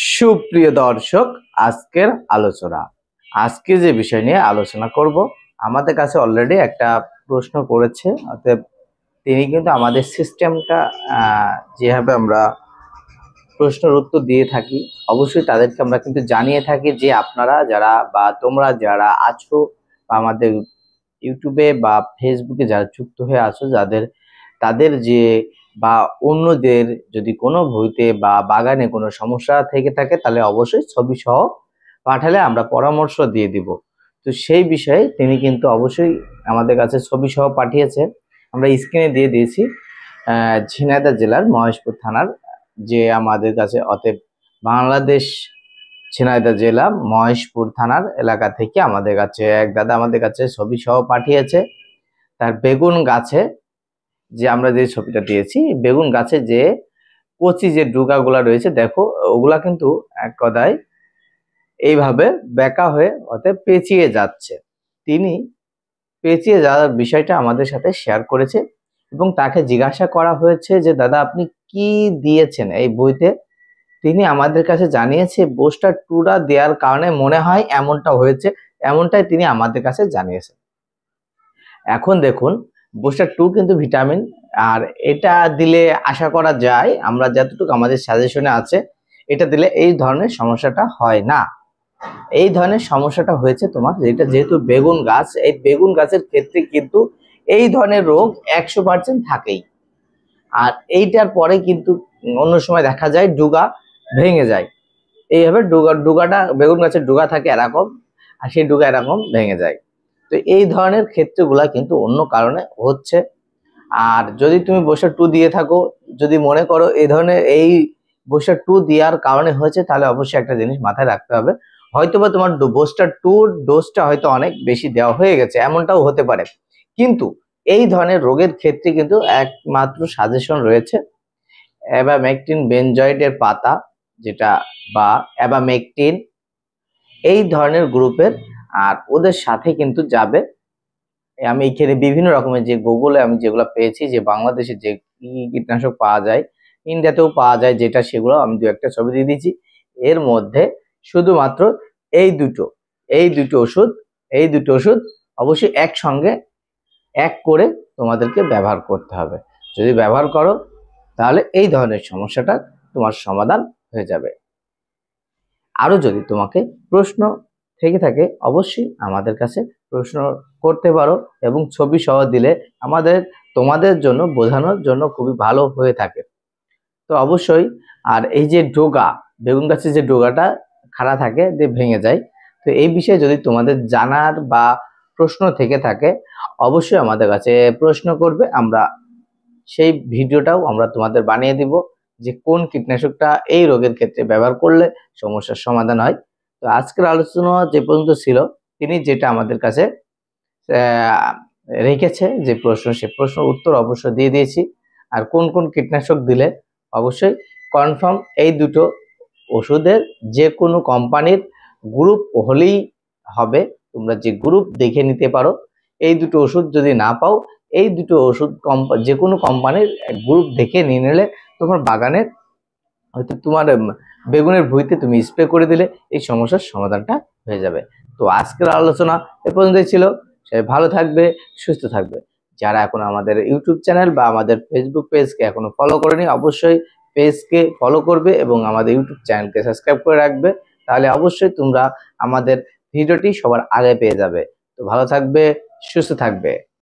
সুপ্রিয় দর্শক, আজকের আলোচনা আজকে যে বিষয় নিয়ে আলোচনা করব, আমাদের কাছে অলরেডি একটা প্রশ্ন করেছে। অতএব তিনি কিন্তু আমাদের সিস্টেমটা যেভাবে আমরা প্রশ্নের উত্তর দিয়ে থাকি, অবশ্যই তাদেরকে আমরা কিন্তু জানিয়ে থাকি যে আপনারা যারা বা তোমরা যারা আছো বা আমাদের ইউটিউবে বা ফেসবুকে যারা যুক্ত হয়ে আছো, তাদের যে বা অন্যদের যদি কোনো বইতে বা বাগানে কোনো সমস্যা থেকে থাকে, তাহলে অবশ্যই ছবি সহ পাঠালে আমরা পরামর্শ দিয়ে দিব। তো সেই বিষয়ে তিনি কিন্তু অবশ্যই আমাদের কাছে ছবি সহ পাঠিয়েছে, আমরা স্ক্রিনে দিয়ে দিয়েছি। ঝিনাইদহ জেলার মহেশপুর থানার যে আমাদের কাছে, অতএব বাংলাদেশ ঝিনাইদহ জেলা মহেশপুর থানার এলাকা থেকে আমাদের কাছে এক দাদা আমাদের কাছে ছবি সহ পাঠিয়েছে। তার বেগুন গাছে যে আমরা যে ছবিটা দিয়েছি, বেগুন গাছে যে কচি যে ডুগাগুলা রয়েছে, দেখো ওগুলা কিন্তু এক কথায় এইভাবে বেঁকা হয়ে অর্থাৎ পেঁচিয়ে যাচ্ছে। তিনি পেঁচিয়ে যাওয়ার বিষয়টা আমাদের সাথে শেয়ার করেছে এবং তাকে জিজ্ঞাসা করা হয়েছে যে দাদা আপনি কি দিয়েছেন এই বইতে। তিনি আমাদের কাছে জানিয়েছে বুস্টার টুটা দেওয়ার কারণে মনে হয় এমনটা হয়েছে, এমনটাই তিনি আমাদের কাছে জানিয়েছেন। এখন দেখুন, বুস্টার টু কিন্তু ভিটামিন, আর এটা দিলে আশা করা যায়, আমরা যতটুকু আমাদের সাজেশনে আছে, এটা দিলে এই ধরনের সমস্যাটা হয় না। এই ধরনের সমস্যাটা হয়েছে তোমার যেহেতু বেগুন গাছ, এই বেগুন গাছের ক্ষেত্রে কিন্তু এই ধরনের রোগ 100% থাকেই। আর এইটার পরে কিন্তু অন্য সময় দেখা যায় ডুগা ভেঙে যায়। এইভাবে ডুগাটা বেগুন গাছের ডুগা থাকে এরকম, আর সেই ডুগা এরকম ভেঙে যায়। তো এই ধরনের ক্ষেত্রগুলা কিন্তু অন্য কারণে হচ্ছে। আর যদি তুমি বুস্টার টু দিয়ে থাকো, যদি মনে করো এই ধরনের এই বুস্টার টু দেওয়ার কারণে হয়েছে, তাহলে অবশ্যই একটা জিনিস মাথায় রাখতে হবে, হয়তোবা তোমার বুস্টার টু ডোজটা হয়তো অনেক বেশি দেওয়া হয়ে গেছে, এমনটাও হতে পারে। কিন্তু এই ধরনের রোগের ক্ষেত্রে কিন্তু একমাত্র সাজেশন রয়েছে অ্যাবামেকটিন বেনজয়েডের পাতা, যেটা বা অ্যাবামেকটিন এই ধরনের গ্রুপের। আর ওদের সাথে কিন্তু যাবে, আমি এখানে বিভিন্ন রকমের যে গুগলে আমি যেগুলো পেয়েছি, যে বাংলাদেশে যে কীটনাশক পাওয়া যায়, ইন্ডিয়াতেও পাওয়া যায় যেটা, সেগুলো আমি দু একটা ছবি দিয়ে দিয়েছি। এর মধ্যে শুধুমাত্র এই দুটো ওষুধ অবশ্যই একসঙ্গে এক করে তোমাদেরকে ব্যবহার করতে হবে। যদি ব্যবহার করো তাহলে এই ধরনের সমস্যাটা তোমার সমাধান হয়ে যাবে। আরো যদি তোমাকে প্রশ্ন থেকে থাকে, অবশ্যই আমাদের কাছে প্রশ্ন করতে পারো এবং ছবি সহ দিলে তোমাদের জন্য বোঝানোর জন্য খুবই ভালো হয়ে থাকে। তো অবশ্যই, আর এই যে ডোগা, বেগুন গাছের যে ডোগাটা খাড়া থাকে দিয়ে ভেঙে যায়, তো এই বিষয়ে যদি তোমাদের জানার বা প্রশ্ন থেকে থাকে, অবশ্যই আমাদের কাছে প্রশ্ন করবে। আমরা সেই ভিডিওটাও আমরা তোমাদের বানিয়ে দিব যে কোন কীটনাশকটা এই রোগের ক্ষেত্রে ব্যবহার করলে সমস্যার সমাধান হয়। তো আজকের আলোচনা যে পর্যন্ত ছিল, তিনি যেটা আমাদের কাছে রেখেছে যে প্রশ্ন, সে প্রশ্নের উত্তর অবশ্যই দিয়ে দিয়েছি। আর কোন কোন কীটনাশক দিলে অবশ্যই কনফার্ম এই দুটো ওষুধের যে কোনো কোম্পানির গ্রুপ হলেই হবে, তোমরা যে গ্রুপ দেখে নিতে পারো। এই দুটো ওষুধ যদি না পাও, এই দুটো ওষুধ যে কোনো কোম্পানির গ্রুপ দেখে নিয়ে নিলে তোমার বাগানের হয়তো তোমার বেগুনের ভুঁইতে তুমি স্প্রে করে দিলে এই সমস্যার সমাধানটা হয়ে যাবে। তো আজকের আলোচনা এ পর্যন্তই ছিল। সবাই ভালো থাকবে, সুস্থ থাকবে। যারা এখন আমাদের ইউটিউব চ্যানেল বা আমাদের ফেসবুক পেজকে এখনো ফলো করেনি, অবশ্যই পেজকে ফলো করবে এবং আমাদের ইউটিউব চ্যানেলকে সাবস্ক্রাইব করে রাখবে। তাহলে অবশ্যই তোমরা আমাদের ভিডিওটি সবার আগে পেয়ে যাবে। তো ভালো থাকবে, সুস্থ থাকবে।